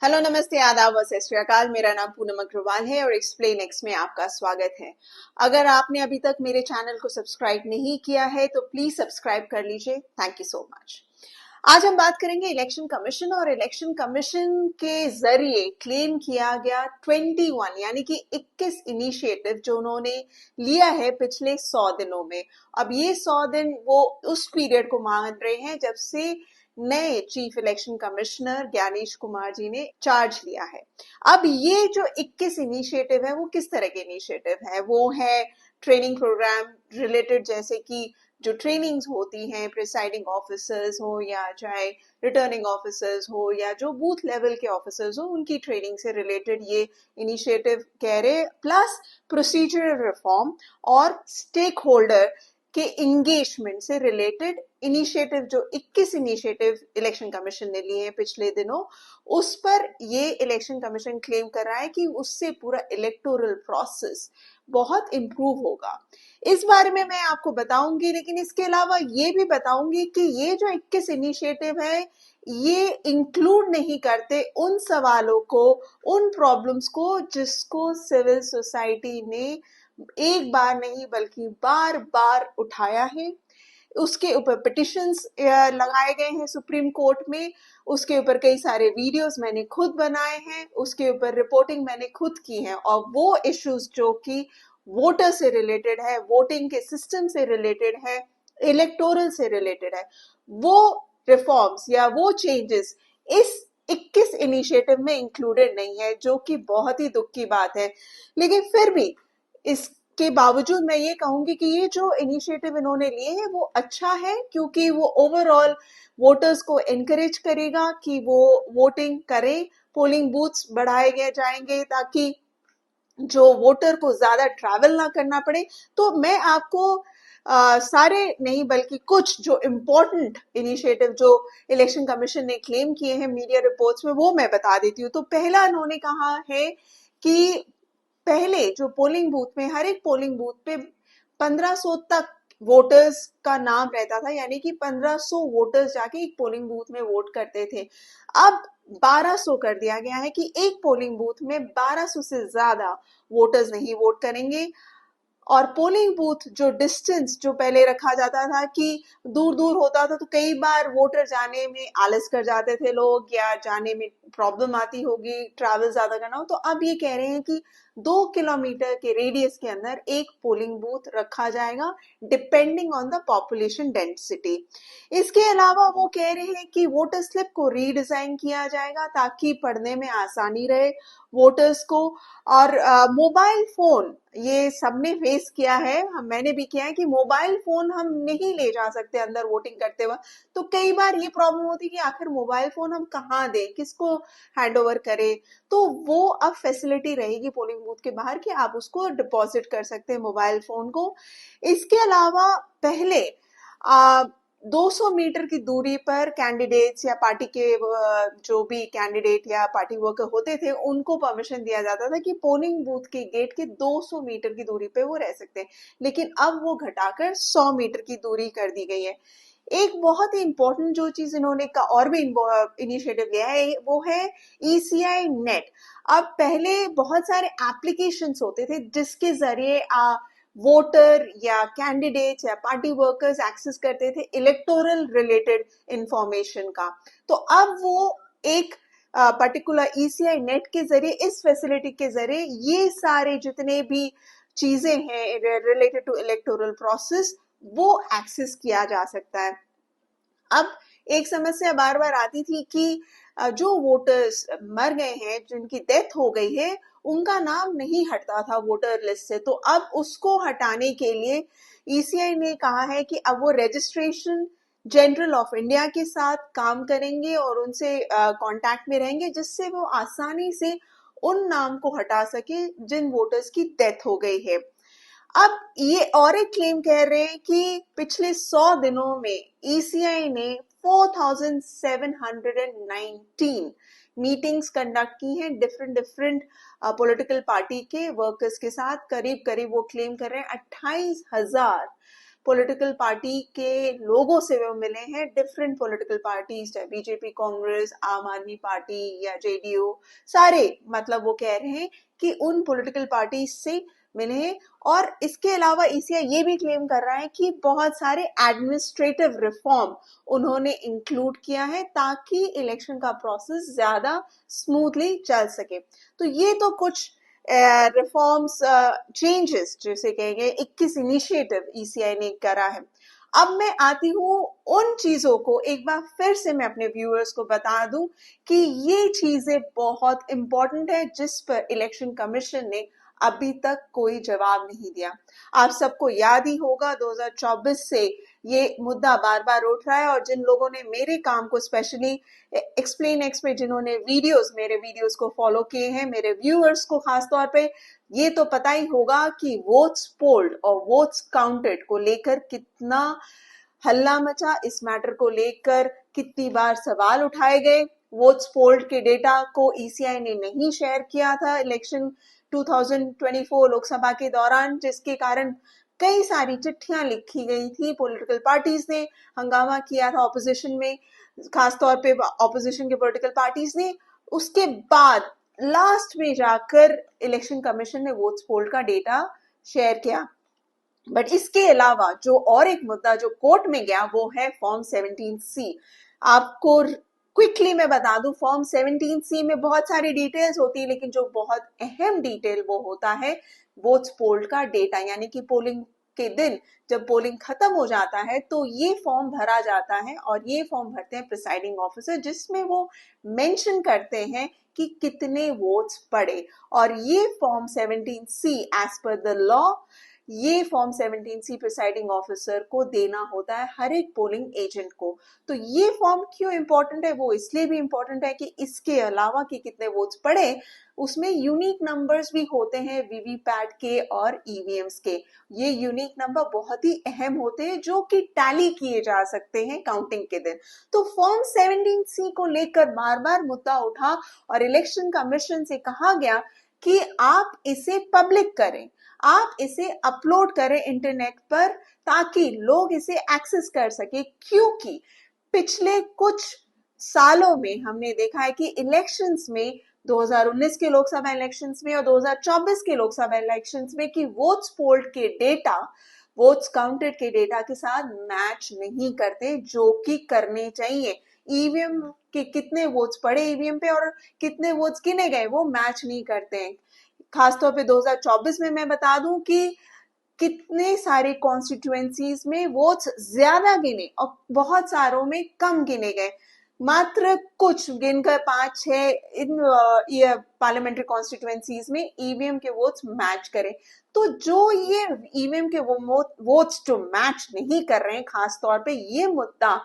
Hello, नमस्ते, आदाब और सत श्री अकाल। मेरा नाम पूनम अग्रवाल है और एक्सप्लेन एक्स में आपका स्वागत है। अगर आपने अभी तक मेरे चैनल को सब्सक्राइब नहीं किया है तो प्लीज सब्सक्राइब कर लीजिए। Thank you so much. आज हम बात करेंगे इलेक्शन कमीशन और इलेक्शन कमीशन के जरिए क्लेम किया गया 21 यानी कि 21 इनिशिएटिव जो उन्होंने लिया है पिछले 100 दिनों में। अब ये 100 दिन वो उस पीरियड को मान रहे हैं जब से नए chief election commissioner Gyanesh Kumar ji ने चार्ज लिया है। अब ये जो 21 इनिशिएटिव है वो किस तरह के इनिशिएटिव है? वो है ट्रेनिंग प्रोग्राम रिलेटेड, जैसे कि जो ट्रेनिंग्स होती हैं प्रिसाइडिंग ऑफिसर्स हो या चाहे रिटर्निंग ऑफिसर्स हो या जो बूथ लेवल के ऑफिसर्स हो, उनकी ट्रेनिंग से रिलेटेड ये इनिशिएटिव कह रहे, प्लस प्रोसीजरल रिफॉर्म और स्टेक होल्डर के इंगेजमेंट से रिलेटेड इनिशिएटिव, जो 21 इनिशिएटिव इलेक्शन कमीशन ने लिए हैं पिछले दिनों, उस पर ये इलेक्शन कमीशन क्लेम कर रहा है कि उससे पूरा इलेक्टोरल प्रोसेस बहुत इंप्रूव होगा। इस बारे में मैं आपको बताऊंगी, लेकिन इसके अलावा ये भी बताऊंगी कि ये जो 21 इनिशिएटिव है ये इंक्लूड नहीं करते उन सवालों को, उन प्रॉब्लम्स को जिसको सिविल सोसाइटी ने एक बार नहीं बल्कि बार बार उठाया है। उसके ऊपर पिटिशंस लगाए गए हैं सुप्रीम कोर्ट में, उसके ऊपर कई सारे वीडियोस मैंने खुद बनाए हैं, उसके ऊपर रिपोर्टिंग मैंने खुद की है। और वो इश्यूज जो कि वोटर से रिलेटेड है, वोटिंग के सिस्टम से रिलेटेड है, इलेक्टोरल से रिलेटेड है, वो रिफॉर्म्स या वो चेंजेस इस 21 इनिशिएटिव में इंक्लूडेड नहीं है, जो कि बहुत ही दुख की बात है। लेकिन फिर भी इसके बावजूद मैं ये कहूंगी कि ये जो इनिशिएटिव इन्होंने लिए हैं वो अच्छा है, क्योंकि वो ओवरऑल वोटर्स को एनकरेज करेगा कि वो वोटिंग करें। पोलिंग बूथ्स बढ़ाए गए जाएंगे ताकि जो वोटर को ज्यादा ट्रैवल ना करना पड़े। तो मैं आपको सारे नहीं बल्कि कुछ जो इम्पोर्टेंट इनिशिएटिव जो इलेक्शन कमीशन ने क्लेम किए हैं मीडिया रिपोर्ट्स में, वो मैं बता देती हूँ। तो पहला इन्होंने कहा है कि पहले जो पोलिंग बूथ में, हर एक पोलिंग बूथ पे 1500 तक वोटर्स का नाम रहता था, यानी कि 1500 वोटर्स जाके एक पोलिंग बूथ में वोट करते थे। अब 1200 कर दिया गया है कि एक पोलिंग बूथ में 1200 से ज्यादा वोटर्स नहीं वोट करेंगे। और पोलिंग बूथ जो डिस्टेंस जो पहले रखा जाता था कि दूर दूर होता था, तो कई बार वोटर जाने में आलस कर जाते थे लोग, या जाने में प्रॉब्लम आती होगी, ट्रैवल ज्यादा करना हो, तो अब ये कह रहे हैं कि 2 किलोमीटर के रेडियस के अंदर एक पोलिंग बूथ रखा जाएगा depending on the population density. इसके अलावा वो कह रहे हैं कि वोटर स्लिप को रीडिजाइन किया जाएगा ताकि पढ़ने में आसानी रहे वोटर्स को। और मोबाइल फोन, ये सबने फेस किया है, मैंने भी किया है कि मोबाइल फोन हम नहीं ले जा सकते अंदर वोटिंग करते वक्त। तो कई बार ये प्रॉब्लम होती है कि आखिर मोबाइल फोन हम कहाँ दें, किसको हैंड ओवर करें। तो वो अब फैसिलिटी रहेगी पोलिंग बूथ के बाहर कि आप उसको डिपॉजिट कर सकते हैं मोबाइल फोन को। इसके अलावा पहले 200 मीटर की दूरी पर कैंडिडेट्स या पार्टी के जो भी कैंडिडेट या पार्टी वर्कर होते थे उनको परमिशन दिया जाता था कि पोलिंग बूथ के गेट के 200 मीटर की दूरी पे वो रह सकते हैं, लेकिन अब वो घटाकर 100 मीटर की दूरी कर दी गई है। एक बहुत ही इंपॉर्टेंट जो चीज इन्होंने का और भी इनिशिएटिव लिया है वो है ईसीआई नेट। अब पहले बहुत सारे एप्लीकेशंस होते थे जिसके जरिए वोटर या कैंडिडेट्स या पार्टी वर्कर्स एक्सेस करते थे इलेक्टोरल रिलेटेड इंफॉर्मेशन का। तो अब वो एक पर्टिकुलर ईसीआई नेट के जरिए, इस फैसिलिटी के जरिए ये सारे जितने भी चीजें हैं रिलेटेड टू इलेक्टोरल प्रोसेस वो एक्सेस किया जा सकता है। अब एक समस्या बार बार आती थी कि जो वोटर्स मर गए हैं, जिनकी डेथ हो गई है, उनका नाम नहीं हटता था वोटर लिस्ट से। तो अब उसको हटाने के लिए ईसीआई ने कहा है कि अब वो रजिस्ट्रेशन जनरल ऑफ इंडिया के साथ काम करेंगे और उनसे कांटेक्ट में रहेंगे, जिससे वो आसानी से उन नाम को हटा सके जिन वोटर्स की डेथ हो गई है। अब ये और एक क्लेम कह रहे हैं कि पिछले 100 दिनों में ईसीआई ने 4719 मीटिंग्स कंडक्ट की हैं डिफरेंट डिफरेंट पॉलिटिकल पार्टी के वर्कर्स के साथ। करीब करीब वो क्लेम कर रहे हैं 28,000 पॉलिटिकल पार्टी के लोगों से वो मिले हैं, डिफरेंट पॉलिटिकल पार्टीज, चाहे बीजेपी, कांग्रेस, आम आदमी पार्टी या जेडीयू, सारे मतलब वो कह रहे हैं कि उन पॉलिटिकल पार्टी से मिले हैं। और इसके अलावा ईसीआई ये भी क्लेम कर रहा है कि बहुत सारे एडमिनिस्ट्रेटिव रिफॉर्म उन्होंने इंक्लूड किया है ताकि इलेक्शन का प्रोसेस ज्यादा स्मूथली चल सके। तो ये तो कुछ रिफॉर्म्स, चेंजेस जिसे कहेंगे 21 इनिशिएटिव ईसीआई ने करा है। अब मैं आती हूँ उन चीजों को एक बार फिर से मैं अपने व्यूअर्स को बता दूं कि ये चीजें बहुत इंपॉर्टेंट है जिस पर इलेक्शन कमीशन ने अभी तक कोई जवाब नहीं दिया। आप सबको याद ही होगा 2024 से ये मुद्दा बार बार उठ रहा है, और जिन लोगों ने मेरे काम को स्पेशली एक्सप्लेन एक्स में जिन्होंने मेरे वीडियोस को फॉलो किए हैं, मेरे व्यूअर्स को खास तौर पे ये तो पता ही होगा कि वोट्स पोल्ड और वोट्स काउंटेड को लेकर कितना हल्ला मचा, इस मैटर को लेकर कितनी बार सवाल उठाए गए। वोट्स पोल्ड के डेटा को ईसीआई ने नहीं शेयर किया था इलेक्शन 2024 लोकसभा के दौरान, जिसके कारण कई सारी चिट्ठियां लिखी गई थी, पॉलिटिकल पार्टीज ने हंगामा किया था ऑपोजिशन में, खासतौर पे ऑपोजिशन के पॉलिटिकल पार्टीज ने। उसके बाद लास्ट में जाकर इलेक्शन कमीशन ने वोट्स पोल का डेटा शेयर किया। बट इसके अलावा जो और एक मुद्दा जो कोर्ट में गया वो है फॉर्म 17C। आपको क्विकली मैं बता दूं, फॉर्म 17C में बहुत सारी डिटेल्स होती है, लेकिन जो बहुत अहम डिटेल वो होता है वोट्स पोल का डेटा, यानी कि पोलिंग के दिन जब पोलिंग खत्म हो जाता है तो ये फॉर्म भरा जाता है, और ये फॉर्म भरते हैं प्रिसाइडिंग ऑफिसर, जिसमें वो मेंशन करते हैं कि कितने वोट्स पड़े। और ये form 17C as per the law, ये फॉर्म 17C प्रिसाइडिंग ऑफिसर को देना होता है हर एक पोलिंग एजेंट को। तो ये फॉर्म क्यों इंपॉर्टेंट है? वो इसलिए भी इंपॉर्टेंट है कि इसके अलावा कि कितने वोट्स पड़े, उसमें यूनिक नंबर्स भी होते हैं वीवीपैट के और ईवीएम्स के। ये यूनिक नंबर बहुत ही अहम होते हैं जो कि टैली किए जा सकते हैं काउंटिंग के दिन। तो फॉर्म 17C को लेकर बार बार मुद्दा उठा और इलेक्शन कमीशन से कहा गया कि आप इसे पब्लिक करें, आप इसे अपलोड करें इंटरनेट पर ताकि लोग इसे एक्सेस कर सके, क्योंकि पिछले कुछ सालों में हमने देखा है कि इलेक्शंस में 2019 के लोकसभा इलेक्शंस में और 2024 के लोकसभा इलेक्शंस में कि वोट्स पोल्ड के डेटा वोट्स काउंटेड के डेटा के साथ मैच नहीं करते, जो कि करने चाहिए। ईवीएम के कितने वोट्स पड़े ईवीएम पे और कितने वोट्स गिने गए वो मैच नहीं करते हैं। खासतौर पे 2024 में मैं बता दूं कि कितने सारे कॉन्स्टिट्यूएंसीज में वोट्स ज्यादा गिने और बहुत सारों में कम गिने गए, मात्र कुछ गिनकर 5-6 इन ये पार्लियामेंट्री कॉन्स्टिट्यूएंसीज में ईवीएम के वोट्स मैच करें। तो जो ये ईवीएम के वोट्स जो मैच नहीं कर रहे हैं, खासतौर पे ये मुद्दा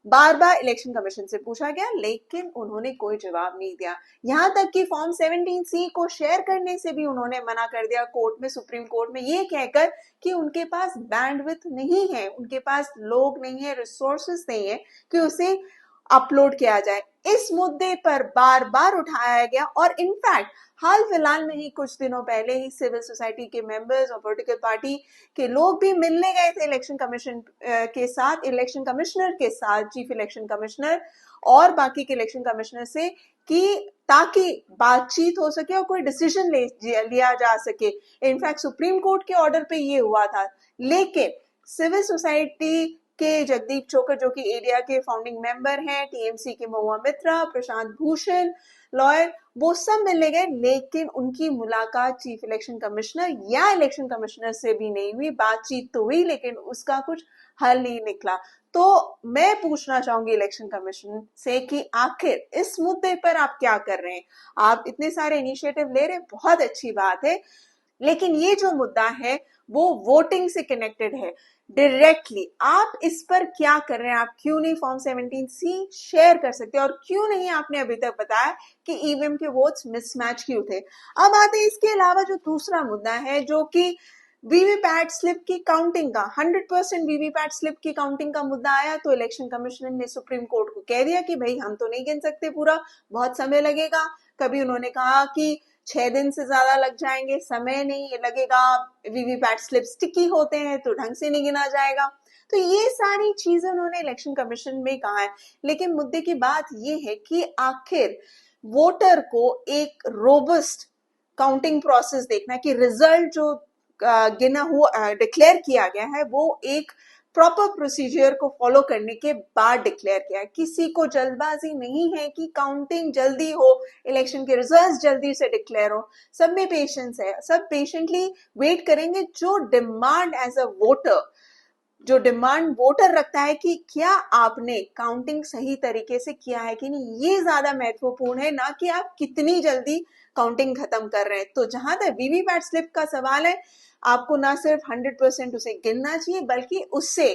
बार बार इलेक्शन कमीशन से पूछा गया, लेकिन उन्होंने कोई जवाब नहीं दिया। यहां तक कि फॉर्म 17C को शेयर करने से भी उन्होंने मना कर दिया कोर्ट में, सुप्रीम कोर्ट में, ये कहकर कि उनके पास बैंडविड्थ नहीं है, उनके पास लोग नहीं है, रिसोर्सेस नहीं है कि उसे अपलोड किया जाए। इस मुद्दे पर बार बार उठाया गया, और इनफैक्ट हाल फिलहाल में ही कुछ दिनों पहले ही सिविल सोसाइटी के मेंबर्स और पॉलिटिकल पार्टी के लोग भी मिलने गए थे इलेक्शन कमीशन के साथ, इलेक्शन कमिश्नर के साथ, चीफ इलेक्शन कमिश्नर और बाकी के इलेक्शन कमिश्नर से, कि ताकि बातचीत हो सके और कोई डिसीजन लिया जा सके। इनफैक्ट सुप्रीम कोर्ट के ऑर्डर पे ये हुआ था, लेकिन सिविल सोसाइटी के जगदीप चोकर जो कि एरिया के फाउंडिंग मेंबर हैं, टीएमसी के महुआ मित्रा, प्रशांत भूषण लॉयर, वो सब मिलने गए, लेकिन उनकी मुलाकात चीफ इलेक्शन कमिश्नर या इलेक्शन कमिश्नर से भी नहीं हुई। बातचीत तो हुई लेकिन उसका कुछ हल नहीं निकला। तो मैं पूछना चाहूंगी इलेक्शन कमीशन से कि आखिर इस मुद्दे पर आप क्या कर रहे हैं? आप इतने सारे इनिशिएटिव ले रहे हैं, बहुत अच्छी बात है, लेकिन ये जो मुद्दा है वो वोटिंग से कनेक्टेड है डायरेक्टली। आप इस पर क्या कर रहे हैं? आप क्यों नहीं फॉर्म 17C शेयर कर सकते, और क्यों नहीं आपने अभी तक बताया कि ईवीएम के वोट्स मिसमैच क्यों थे? अब आते हैं इसके अलावा जो दूसरा मुद्दा है, जो कि वीवीपैट स्लिप की काउंटिंग का, 100% वीवीपैट स्लिप की काउंटिंग का मुद्दा आया तो इलेक्शन कमीशन ने सुप्रीम कोर्ट को कह दिया कि भाई हम तो नहीं गिन सकते पूरा, बहुत समय लगेगा। कभी उन्होंने कहा कि 6 दिन से ज्यादा लग जाएंगे, समय नहीं लगेगा, वीवीपैट स्लिप स्टिकी होते हैं तो ढंग से नहीं गिना जाएगा। तो ये सारी चीजें उन्होंने इलेक्शन कमीशन में कहा है। लेकिन मुद्दे की बात ये है कि आखिर वोटर को एक रोबस्ट काउंटिंग प्रोसेस देखना है कि रिजल्ट जो गिना हुआ डिक्लेयर किया गया है वो एक प्रॉपर प्रोसीजर को फॉलो करने के बाद डिक्लेयर किया है। किसी को जल्दबाजी नहीं है कि काउंटिंग जल्दी हो, इलेक्शन के रिजल्ट्स जल्दी से डिक्लेयर हो। सब में पेशेंस है, सब पेशेंटली वेट करेंगे। जो डिमांड एज अ वोटर, जो डिमांड वोटर रखता है कि क्या आपने काउंटिंग सही तरीके से किया है कि नहीं, ये ज्यादा महत्वपूर्ण है, ना कि आप कितनी जल्दी काउंटिंग खत्म कर रहे हैं। तो जहां तक वीवीपैट स्लिप का सवाल है, आपको ना सिर्फ 100% उसे गिनना चाहिए बल्कि उससे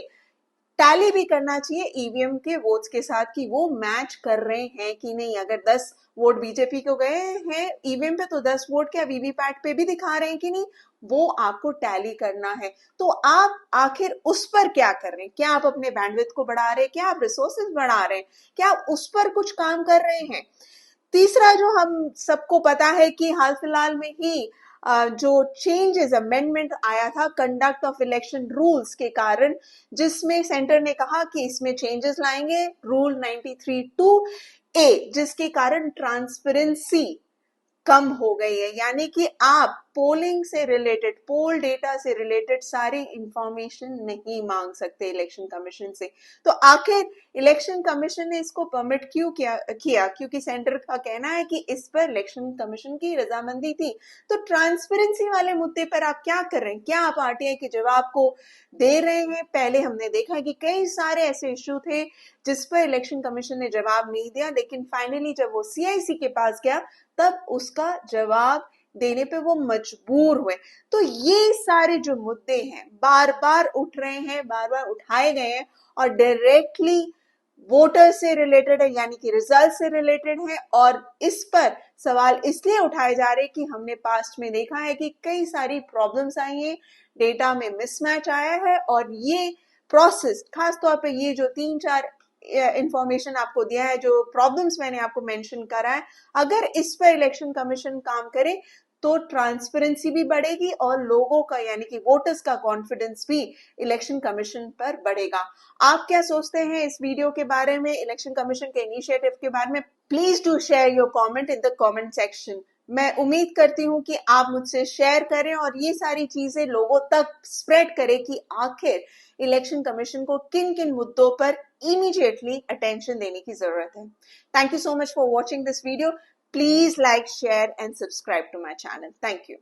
टैली भी करना चाहिए ईवीएम के वोट्स के साथ कि वो मैच कर रहे हैं कि नहीं। अगर 10 वोट बीजेपी को गए हैं ईवीएम पे तो 10 वोट क्या वीवीपैट पे भी दिखा रहे हैं कि नहीं, वो आपको टैली करना है। तो आप आखिर उस पर क्या कर रहे हैं? क्या आप अपने बैंडविड्थ को बढ़ा रहे हैं? क्या आप रिसोर्सेज बढ़ा रहे हैं? क्या आप उस पर कुछ काम कर रहे हैं? तीसरा जो हम सबको पता है कि हाल फिलहाल में ही जो चेंजेस अमेंडमेंट आया था कंडक्ट ऑफ इलेक्शन रूल्स के कारण, जिसमें सेंटर ने कहा कि इसमें चेंजेस लाएंगे रूल 93(2)A, जिसके कारण ट्रांसपेरेंसी कम हो गई है। यानी कि आप पोलिंग से रिलेटेड, पोल डेटा से रिलेटेड सारी इंफॉर्मेशन नहीं मांग सकते इलेक्शन कमीशन से। तो आखिर इलेक्शन कमीशन ने इसको परमिट क्यों किया? क्योंकि सेंटर का कहना है कि इस पर इलेक्शन कमीशन की रजामंदी थी। तो ट्रांसपेरेंसी वाले मुद्दे पर आप क्या कर रहे हैं? क्या आप आरटीआई के जवाब को दे रहे हैं? पहले हमने देखा है कि कई सारे ऐसे इश्यू थे जिस पर इलेक्शन कमीशन ने जवाब नहीं दिया, लेकिन फाइनली जब वो सीआईसी के पास गया तब उसका जवाब देने पे वो मजबूर हुए। तो ये सारे जो मुद्दे हैं बार बार उठ रहे हैं, बार बार उठाए गए हैं और डायरेक्टली वोटर से रिलेटेड है, यानी कि रिजल्ट से रिलेटेड है। और इस पर सवाल इसलिए उठाए जा रहे हैं कि हमने पास्ट में देखा है कि कई सारी प्रॉब्लम्स आई हैं, डेटा में मिसमैच आया है और ये प्रोसेस, खासतौर पे ये जो 3-4 इंफॉर्मेशन आपको दिया है, जो प्रॉब्लम्स मैंने आपको मेंशन करा है, अगर इस पर इलेक्शन कमीशन काम करे तो ट्रांसपेरेंसी भी बढ़ेगी और लोगों का, यानी कि वोटर्स का कॉन्फिडेंस भी इलेक्शन कमीशन पर बढ़ेगा। आप क्या सोचते हैं इस वीडियो के बारे में, इलेक्शन कमीशन के इनिशिएटिव के बारे में? Please do share your comment in the comment section. मैं उम्मीद करती हूँ कि आप मुझसे शेयर करें और ये सारी चीजें लोगों तक स्प्रेड करें कि आखिर इलेक्शन कमीशन को किन किन मुद्दों पर इमीडिएटली अटेंशन देने की जरूरत है। Thank you so much for watching this video. Please like, share and subscribe to my channel. Thank you.